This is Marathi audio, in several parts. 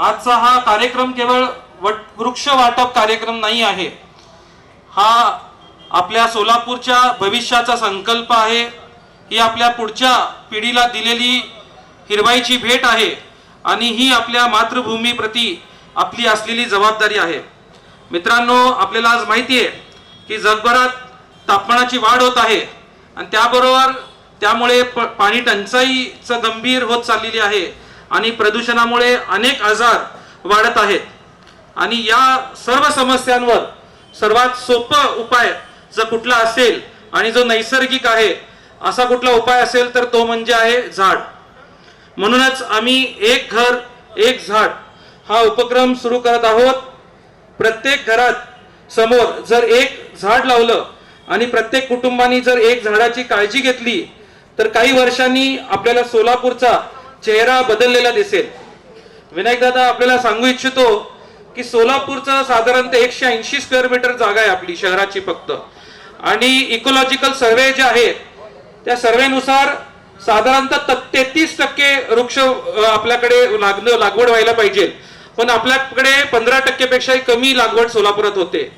आजचा हा कार्यक्रम केवळ वृक्ष वाटप कार्यक्रम नाही आहे, हा आपल्या सोलापूरच्या भविष्याचा संकल्प आहे। ही आपल्या पुढच्या पिढीला दिलेली हिरवाईची भेट आहे आणि ही आपल्या मातृभूमीप्रती आपली असलेली जबाबदारी आहे। मित्रांनो, आपल्याला आज माहिती आहे की जगभरात तापमानाची वाढ होत आहे आणि त्याबरोबर त्यामुळे पाणी टंचाईचं गंभीर होत चाललेली आहे आणि प्रदूषणामुळे अनेक आजार वाढत आहेत। आणि या सर्व समस्यांवर सर्वात सोपा उपाय जर कुठला असेल आणि जो नैसर्गिक आहे असा कुठला उपाय असेल तर तो म्हणजे आहे झाड। म्हणूनच आम्ही एक घर एक झाड हा उपक्रम सुरू करत आहोत। प्रत्येक घरात समोर जर एक झाड लावलं आणि प्रत्येक कुटुंबाने जर एक झाडाची काळजी घेतली तर काही वर्षांनी आपल्याला सोलापूरचा चेहरा बदललेला दिसेल। विनायक दादा, आपल्याला सांगू इच्छितो की सोलापूरचं साधारणतः 180 स्क्वेअर मीटर जागा आहे आपली शहराची फक्त, आणि इकोलॉजिकल सर्वे जे आहे त्या सर्वेनुसार साधारणतः 33% वृक्ष आपल्याकडे लागवड व्हायला पाहिजे, पण आपल्याकडे 15% पेक्षाही कमी लागवड सोलापुरात होते।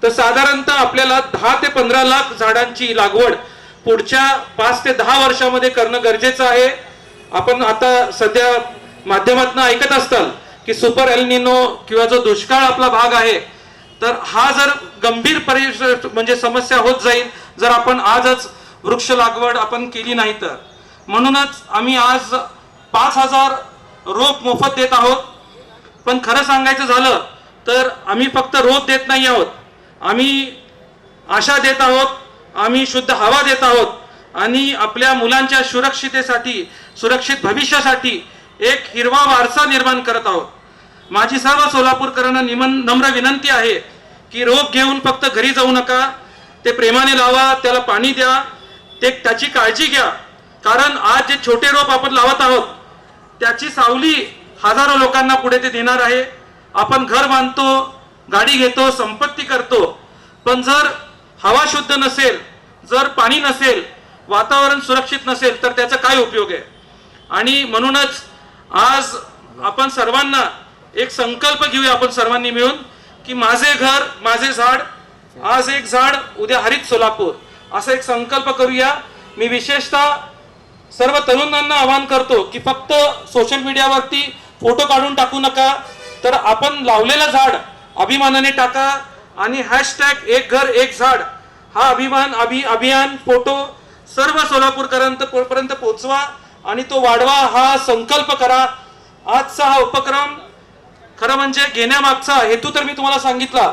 तर साधारणतः आपल्याला 10 ते 15 लाख झाडांची लागवड पुढच्या 5 ते 10 वर्षामध्ये करणं गरजेचं आहे। आपण आता सध्या माध्यमातून ऐकत असताल की सुपर एल निनो किंवा जो दुष्काळ आपला भाग आहे, तर हा जर गंभीर म्हणजे समस्या होत जाईल जर आपण आजच वृक्ष लागवड आपण केली नाही तर। म्हणूनच आम्ही आज 5000 रोप मोफत देत आहोत। पण खरं सांगायचं झालं तर आम्ही फक्त रोप देत नाही आहोत, आम्ही आशा देत आहोत, आम्ही शुद्ध हवा देत आहोत आणि आपल्या मुलांच्या सुरक्षिततेसाठी, सुरक्षित भविष्यासाठी एक हिरवा वारसा निर्माण करत आहोत। माझी सर्व सोलापूरकरांना नम्र विनंती आहे की रोप घेऊन फक्त घरी जाऊ नका, ते प्रेमाने लावा, त्याला पाणी द्या, त्याची काळजी घ्या। कारण आज जे छोटे रोप आपण लावत आहोत त्याची सावली हजारो लोकांना पुढे ते देणार आहे। आपण घर बांधतो, गाडी घेतो, संपत्ती करतो, पण जर हवा शुद्ध नसेल, जर पाणी नसेल, वातावरण सुरक्षित नसेल तर त्याचा काय उपयोग आहे। आणि म्हणूनच आज आपण सर्वांना एक संकल्प घेऊया, आपण सर्वांनी मिळून की माझे घर माझे झाड, आज एक झाड उद्या हरित सोलापूर, असा एक संकल्प करूया। मी विशेषतः सर्व तरुणांना आवाहन करतो की फक्त सोशल मीडियावरती फोटो काढून टाकू नका, तर आपण लावलेलं झाड अभिमानाने टाका आणि हॅशटॅग एक घर एक झाड हा अभियान फोटो सर्व सोलापूरकरांपर्यंत पोहोचवा आणि तो वाढवा, हा संकल्प करा। आजचा हा उपक्रम खरं म्हणजे घेण्यामागचा हेतू तर मी तुम्हाला सांगितला।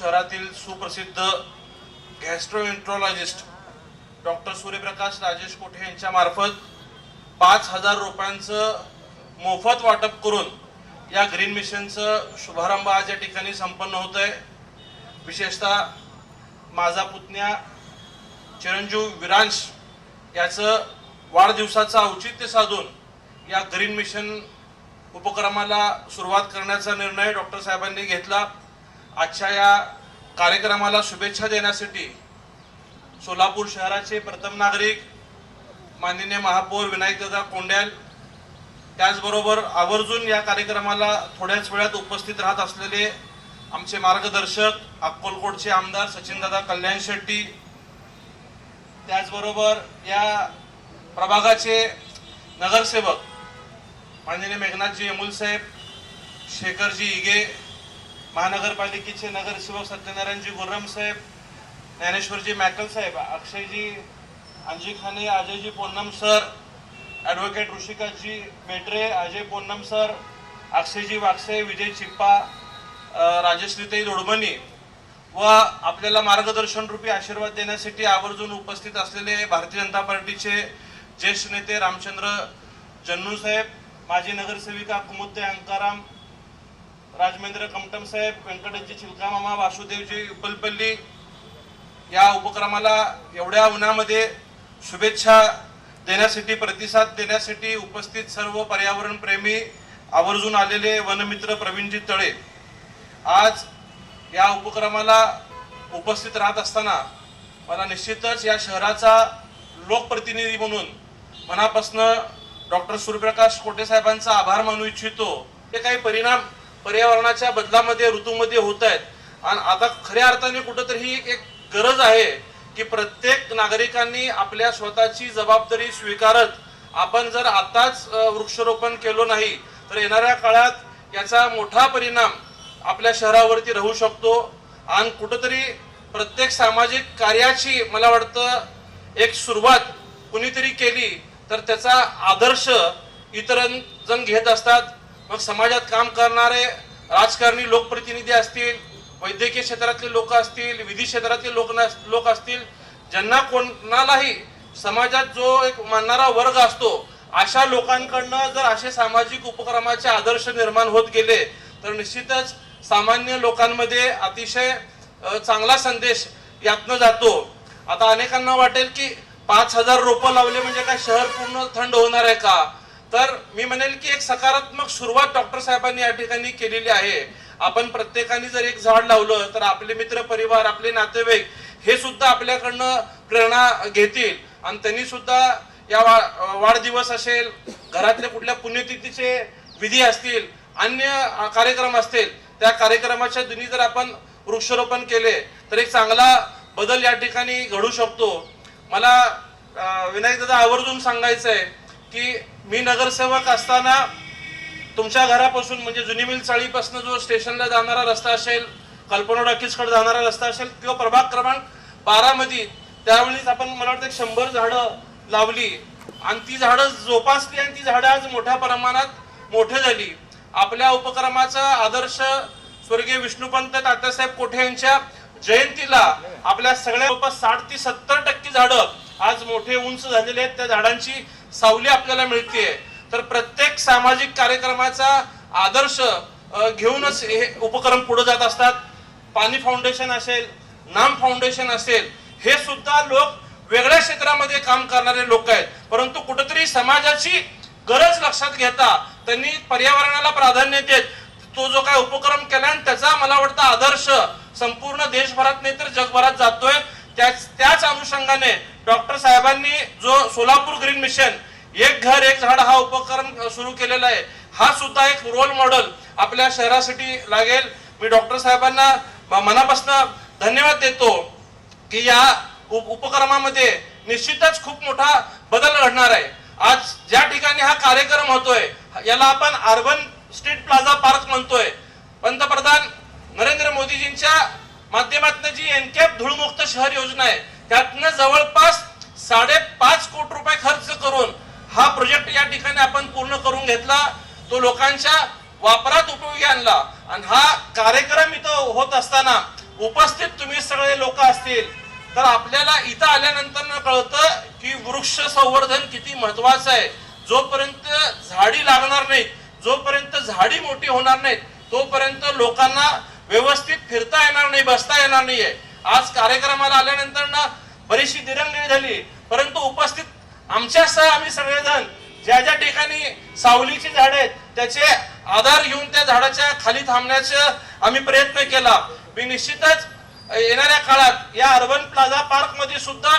शहरातील सुप्रसिद्ध गॅस्ट्रोएंट्रोलॉजिस्ट डॉक्टर सूर्यप्रकाश राजेश कोठे यांच्या मार्फत 5,000 रुपयांचं मोफत वाटप करून या ग्रीन मिशनचं शुभारंभ आज या ठिकाणी संपन्न होत आहे। विशेषतः माझा पुतण्या चिरंजीव विरांश याचं वाढदिवसाचं औचित्य साधून या ग्रीन मिशन उपक्रमाला सुरुवात करण्याचा निर्णय डॉक्टर साहेबांनी घेतला। आजच्या या कार्यक्रमाला शुभेच्छा देण्यासाठी सोलापूर शहराचे प्रथम नागरिक माननीय महापौर विनायकदादा कोंड्याल, त्याचबरोबर आवर्जून या कार्यक्रमाला थोड्याच वेळात उपस्थित राहत असलेले आमचे मार्गदर्शक अक्कलकोटचे आमदार सचिनदादा कल्याण शेट्टी, त्याचबरोबर या प्रभागाचे नगरसेवक माननीय मेघनाथजी अमोल साहेब, शेखरजी इगे, महानगरपालिकेचे नगरसेवक सत्यनारायणजी गुर्रम साहेब, ज्ञानेश्वरजी मॅकल साहेब, Akshayji Anjikhane, Ajayji Ponnam sir, advocate Rushikaji Metre, Ajay Ponnam sir, Akshayji Wagase, Vijay Chippa, Rajshritai Dodmani व आपल्याला मार्गदर्शन रूपी आशीर्वाद देण्यासाठी आवर्जून उपस्थित असलेले भारतीय जनता पार्टीचे ज्येष्ठ नेते रामचंद्र जन्नू साहेब, माजी नगरसेविका कुमुदताई अंकाराम, राजमेंद्र कमटम साहेब, व्यंकटजी चिलका मामा, वासुदेवजी उपलपल्ली, या उपक्रमाला एवढ्या उन्हामध्ये शुभेच्छा देण्यासाठी, प्रतिसाद देण्यासाठी उपस्थित सर्व पर्यावरण प्रेमी आवर्जून आलेले वनमित्र प्रवीणजी तळे, आज या उपक्रमाला उपस्थित राहत असताना मला निश्चितच या शहराचा लोकप्रतिनिधी म्हणून मनापासून डॉक्टर सूर्यप्रकाश कोठे साहेबांचा आभार मानू इच्छितो। हे काही परिणाम पर्यावरणाच्या बदलामध्ये ऋतूमध्ये होत आहेत आणि आता खऱ्या अर्थाने कुठेतरी एक गरज आहे की प्रत्येक नागरिकांनी आपल्या स्वतःची जबाबदारी स्वीकारत आपण जर आताच वृक्षारोपण केलो नाही तर येणाऱ्या काळात याचा मोठा परिणाम आपल्या शहरावरती राहू शकतो आणि कुठेतरी प्रत्येक सामाजिक कार्याची मला वाटतं एक सुरुवात कुणीतरी केली तर त्याचा आदर्श इतरजण घेत असतात। मग समाजात काम करणारे राजकारणी लोकप्रतिनिधी असतील, वैद्यकीय क्षेत्रातले लोक असतील, विधी क्षेत्रातले लोक असतील, ज्यांना कोणालाही समाजात जो एक मानणारा वर्ग असतो अशा लोकांकडनं जर असे सामाजिक उपक्रमाचे आदर्श निर्माण होत गेले तर निश्चितच सामान्य लोकांमध्ये अतिशय चांगला संदेश यातनं जातो। आता अनेकांना वाटेल की 5,000 रोपं लावले म्हणजे काय शहर पूर्ण थंड होणार आहे का? तर मी म्हणेल की एक सकारात्मक सुरुवात डॉक्टर साहेबांनी या ठिकाणी केलेली आहे। आपण प्रत्येकाने जर एक झाड लावलं तर आपले मित्र परिवार, आपले नातेवाईक हे सुद्धा आपल्याकडनं प्रेरणा घेतील आणि त्यांनी सुद्धा या वाढदिवस असेल, घरातल्या कुठल्या पुण्यतिथीचे विधी असतील, अन्य कार्यक्रम असतील, त्या कार्यक्रमाच्या दिनी जर आपण वृक्षारोपण केले तर एक चांगला बदल या ठिकाणी घडू शकतो। मला विनायक दादा आवर्जून सांगायचं आहे की मी नगरसेवक असताना तुमच्या घरापासून म्हणजे जुनी मिल चाळीपासून जो स्टेशनला जाणारा रस्ता असेल, कल्पना टॉकीजकडे जाणारा रस्ता असेल किंवा प्रभाग क्रमांक 12 मध्ये त्यावेळीच आपण मला वाटतं 100 झाडं लावली आणि ती झाडं जोपासली आणि ती झाडं आज मोठ्या प्रमाणात मोठे झाली। आपल्या उपक्रमाचा आदर्श स्वर्गीय विष्णुपंत तात्यासाहेब कोठे यांच्या जयंतीला आपल्या सगळ्या 60 ते 70% झाडं आज मोठे उंच झालेले आहेत, त्या झाडांची सावली आपल्याला मिळते। तर प्रत्येक सामाजिक कार्यक्रमाचा आदर्श घेऊनच हे उपक्रम पुढे जात असतात। पाणी फाउंडेशन असेल, नाम फाउंडेशन असेल, हे सुद्धा लोक वेगळ्या क्षेत्रामध्ये काम करणारे लोक आहेत, परंतु कुठेतरी समाजाची गरज लक्षात घेता त्यांनी पर्यावरणाला प्राधान्य देत तो जो काय उपक्रम केला आणि त्याचा मला वाटतं आदर्श संपूर्ण देशभरात नाही तर जगभरात जातोय। त्याच अनुषंगाने डॉक्टर साहेबांनी जो सोलापूर ग्रीन मिशन एक घर एक झाड हा उपक्रम सुरू केलेला आहे, हा सुद्धा एक रोल मॉडेल आपल्या शहरासाठी लागेल। मी डॉक्टर साहेबांना मनापासून धन्यवाद देतो की या उपक्रमामध्ये निश्चितच खूप मोठा बदल घडणार आहे। आज ज्या ठिकाणी हा कार्यक्रम होतोय याला आपण अर्बन स्ट्रीट प्लाझा पार्क म्हणतोय। पंतप्रधान नरेंद्र मोदीजींच्या माध्यमातून जी एनकॅप धूळमुक्त शहर योजना आहे त्यातनं जवळपास 5.5 कोटी रुपये खर्च करून हा प्रोजेक्ट या ठिकाणी आपण पूर्ण करून घेतला, तो लोकांच्या वापरात उपयोगी आणला आणि हा कार्यक्रम इथं होत असताना उपस्थित तुम्ही सगळे लोक असतील तर आपल्याला इथं आल्यानंतर कळतं की वृक्ष संवर्धन किती महत्वाचं आहे. जोपर्यंत झाडी लागणार नाहीत, जोपर्यंत झाडी मोठी होणार नाहीत, तोपर्यंत लोकांना व्यवस्थित फिरता येणार नाही, बसता येणार नाहीये. आज कार्यक्रमाला आल्यानंतर ना बरीचशी दिरंगाई झाली, परंतु उपस्थित आमच्यासह आम्ही सगळेजण ज्या ज्या ठिकाणी सावलीची झाड आहेत त्याचे आधार घेऊन त्या झाडाच्या खाली थांबण्याचा आम्ही प्रयत्न केला. मी निश्चितच येणाऱ्या काळात या अर्बन प्लाझा पार्क मध्ये सुद्धा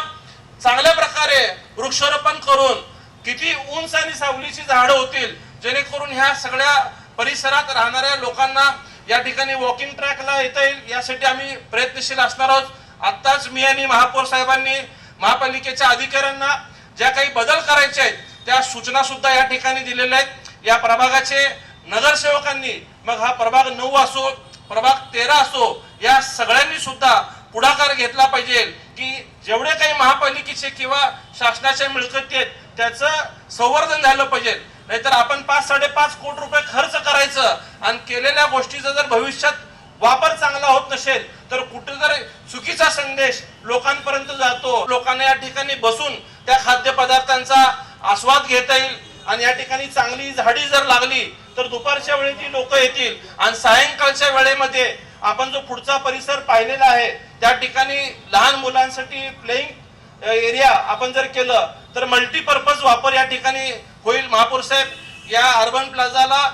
चांगल्या प्रकारे वृक्षारोपण करून किती उंच आणि सावलीची झाडं होतील, जेणेकरून ह्या सगळ्या परिसरात राहणाऱ्या लोकांना या ठिकाणी वॉकिंग ट्रॅकला येता येईल, यासाठी आम्ही प्रयत्नशील असणार आहोत. आत्ताच मी आणि महापौर साहेबांनी महापालिकेच्या अधिकाऱ्यांना ज्या काही बदल करायचे आहेत त्या सूचना सुद्धा या ठिकाणी दिलेल्या आहेत. या प्रभागाचे नगरसेवकांनी, मग हा प्रभाग 9 असो, प्रभाग 13 असो, या सगळ्यांनी सुद्धा पुढाकार घेतला पाहिजे की जेवढे काही महापालिकेचे किंवा शासनाच्या मिळकती आहेत त्याचं संवर्धन झालं पाहिजे. नाहीतर आपण 5-5.5 कोटी रुपये खर्च करायचं आणि केलेल्या गोष्टीचा जर भविष्यात वापर चांगला होत नसेल तर कुठेतरी चुकीचा संदेश लोकांपर्यंत जातो. लोकांना या ठिकाणी बसून त्या खाद्यपदार्थांचा आस्वाद घेता येईल आणि या ठिकाणी चांगली झाडी जर लागली तर दुपारच्या वेळी ती लोक येतील आणि सायंकाळच्या वेळेमध्ये आपण जो पुढचा परिसर पाहिलेला आहे त्या ठिकाणी लहान मुलांसाठी प्लेइंग एरिया आपण जर केलं तर मल्टीपर्पज वापर या ठिकाणी होईल. महापौर साहेब, या अर्बन प्लाझाला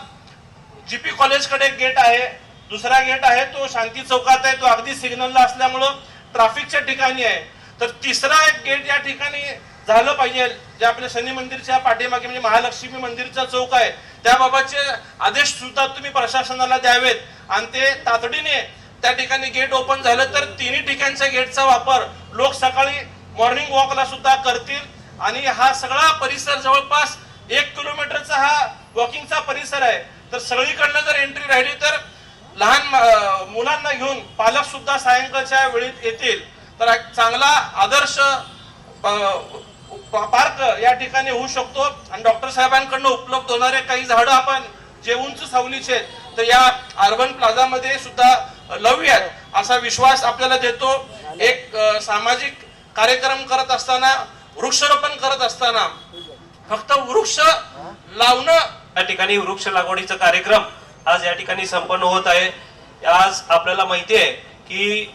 जीपी कॉलेजकडे एक गेट आहे, दुसरा गेट आहे तो शांती चौकात आहे, तो अगदी सिग्नलला असल्यामुळं ट्रॅफिकच्या ठिकाणी आहे. तर तिसरा एक गेट या ठिकाणी झालं पाहिजे, जे आपल्या शनी मंदिरच्या पाठीमागे म्हणजे महालक्ष्मी मंदिरचा चौक आहे त्याबाबतचे आदेश सुद्धा तुम्ही प्रशासनाला द्यावेत आणि ते तातडीने त्या ठिकाणी गेट ओपन झालं तर तिन्ही ठिकाणच्या गेटचा वापर लोक सकाळी मॉर्निंग वॉकला सुद्धा करतील आणि हा सगळा परिसर जवळपास 1 किलोमीटरचा हा वॉकिंगचा परिसर आहे. तर सगळीकडनं जर एंट्री राहिली तर लहान मुलांना घेऊन पालक सुद्धा सायंकाळच्या वेळीत येतील. तर एक चांगला आदर्श पार्क या ठिकाणी होऊ शकतो आणि डॉक्टर साहेबांकडून उपलब्ध होणारे काही झाडं आपण जे उंच सावलीचे तर या अर्बन प्लाझा मध्ये सुद्धा लावूयात असा विश्वास आपल्याला देतो. एक सामाजिक कार्यक्रम करत असताना, वृक्षारोपण करत असताना फक्त वृक्ष लावणं, या ठिकाणी वृक्ष लागवडीचा कार्यक्रम आज या ठिकाणी संपन्न होत आहे. आज आपल्याला माहिती आहे की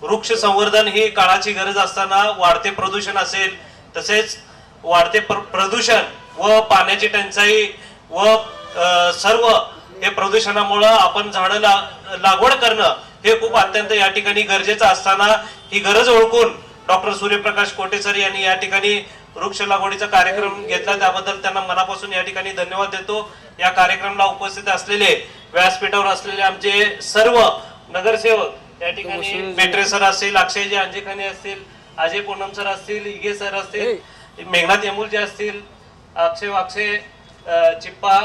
वृक्ष संवर्धन ही काळाची गरज असताना वाढते प्रदूषण असेल, तसेच वाढते प्रदूषण व पाण्याची टंचाई व सर्व हे प्रदूषणामुळे आपण झाडं लागवड करणं हे खूप अत्यंत या ठिकाणी गरजेचं असताना ही गरज ओळखून डॉक्टर सूर्यप्रकाश कोटे सर यांनी या ठिकाणी वृक्ष लागवडीचा कार्यक्रम घेतला, त्याबद्दल त्यांना मनापासून या ठिकाणी धन्यवाद देतो. या कार्यक्रमाला उपस्थित असलेले, व्यासपीठावर असलेले आमचे सर्व नगरसेवक या ठिकाणी मेट्रे सर असतील, अक्षयजी अंजेखाने असतील, अजय पूनम सर असतील, इगे सर असतील, मेघनाथ यमुलजी असतील, अक्षय वाक्षे, चिप्पा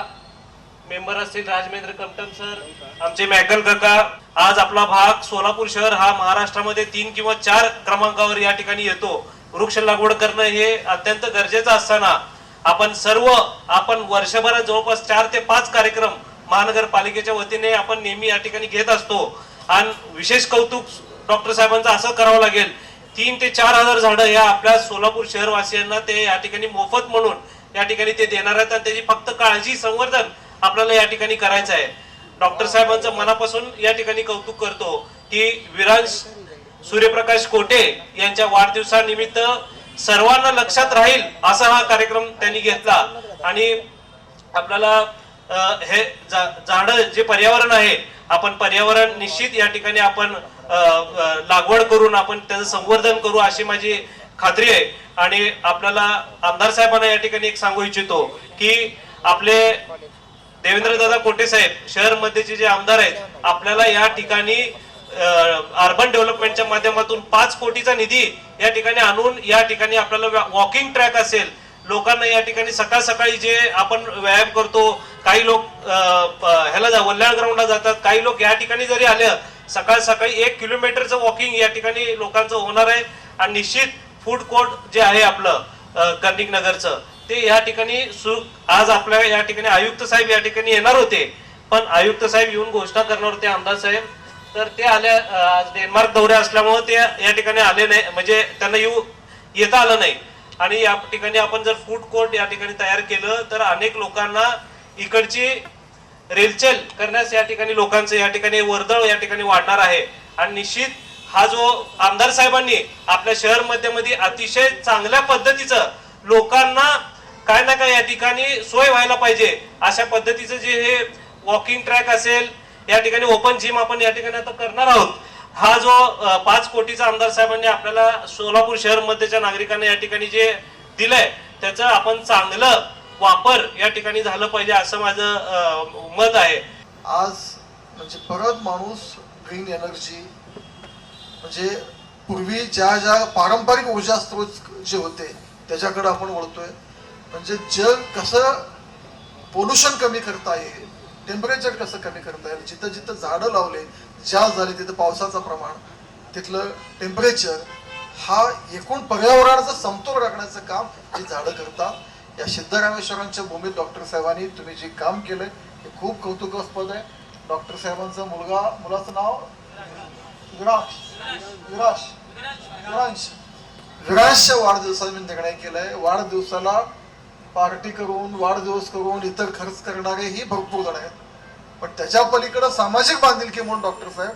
मेंबर असतील, राजमेंद्र कमटम सर, आमचे मॅकल काका. आज आपला भाग सोलापूर शहर हा महाराष्ट्रामध्ये 3 किंवा 4 क्रमांकावर या ठिकाणी येतो. वृक्ष लागवड करणं हे अत्यंत गरजेचं असताना आपण वर्षभरात जवळपास 4 ते 5 कार्यक्रम महानगरपालिकेच्या वतीने आपण नेहमी या ठिकाणी घेत असतो आणि विशेष कौतुक डॉक्टर साहेबांचं असं करावं लागेल, 3 ते 4 हजार झाडं या आपल्या सोलापूर शहरवासियांना ते या ठिकाणी मोफत म्हणून या ठिकाणी ते देणार आहेत आणि त्याची फक्त काळजी, संवर्धन आपल्याला या ठिकाणी करायचं आहे. डॉक्टर साहेबांचं मनापासून या ठिकाणी कौतुक करतो की विरांश सूर्यप्रकाश कोटे यांच्या वाढदिवसानिमित्त सर्वांना लक्षात राहील असा हा कार्यक्रम त्यांनी घेतला आणि आपल्याला हे झाड जे पर्यावरण आहे, आपण पर्यावरण निश्चित या ठिकाणी आपण लागवड करून आपण त्याचं संवर्धन करू अशी माझी खात्री आहे. आणि आपल्याला आमदार साहेबांना या ठिकाणी एक सांगू इच्छितो की आपले देवेंद्रदादा कोटे साहेब शहर मध्येचे जे आमदार आहेत, आपल्याला या ठिकाणी अर्बन डेव्हलपमेंटच्या माध्यमातून 5 कोटीचा निधी या ठिकाणी आणून या ठिकाणी आपल्याला वॉकिंग ट्रॅक असेल, लोकांना या ठिकाणी सकाळ सकाळी जे आपण व्यायाम करतो, काही लोक वल्याळ ग्राउंडला जातात, काही लोक या ठिकाणी जरी आले सकाळ सकाळी 1 किलोमीटरचं वॉकिंग या ठिकाणी लोकांचं होणार आहे. आणि निश्चित फूड कोर्ट जे आहे आपलं कर्णिक नगरचं ते या ठिकाणी आज आपल्या या ठिकाणी आयुक्त साहेब या ठिकाणी येणार होते, पण आयुक्त साहेब येऊन घोषणा करणार होते आमदार साहेब तर ते आल्या डेन्मार्क दौरे असल्यामुळे ते या ठिकाणी आले नाही, म्हणजे त्यांना येता आलं नाही. आणि या ठिकाणी आपण जर फूड कोर्ट या ठिकाणी तयार केलं तर अनेक लोकांना इकडची रेलचेल करण्यास या ठिकाणी लोकांचं या ठिकाणी वर्दळ या ठिकाणी वाढणार आहे. आणि निश्चित हा जो आमदार साहेबांनी आपल्या शहर मध्ये अतिशय चांगल्या पद्धतीचं लोकांना काय ना काय या ठिकाणी सोय व्हायला पाहिजे अशा पद्धतीचं जे हे वॉकिंग ट्रॅक असेल, या ठिकाणी ओपन जिम आपण या ठिकाणी आता करणार आहोत. हा जो 5 कोटीचा आमदार साहेबांनी आपल्याला सोलापूर शहर मध्येच्या नागरिकांना या ठिकाणी जे दिलंय त्याचं आपण चांगलं वापर या ठिकाणी झालं पाहिजे असं माझं मत आहे. आज म्हणजे परत माणूस ग्रीन एनर्जी म्हणजे पूर्वी ज्या पारंपरिक ऊर्जा स्रोत जे होते त्याच्याकडे आपण वळतोय. म्हणजे जग कसं पोल्युशन कमी करता येईल, टेम्परेचर कसं कमी करता येईल, जिथं जिथं झाडं लावले ज्या झाले तिथं पावसाचं प्रमाण, तिथलं टेम्परेचर, हा एकूण पर्यावरणाचा समतोल राखण्याचं काम जी झाडं करतात. या सिद्धरामेश्वरांच्या भूमीत डॉक्टर साहेबांनी तुम्ही जे काम केलंय हे खूप कौतुकास्पद आहे. डॉक्टर साहेबांचा मुलाचं नाव विरांशच्या वाढदिवसाचा मी निर्णय केलाय. वाढदिवसाला पार्टी करून वाढदिवस करून इतर खर्च करणारे ही भरपूर जण आहेत, पण त्याच्या पलीकडे सामाजिक बांधिलकी म्हणून डॉक्टर साहेब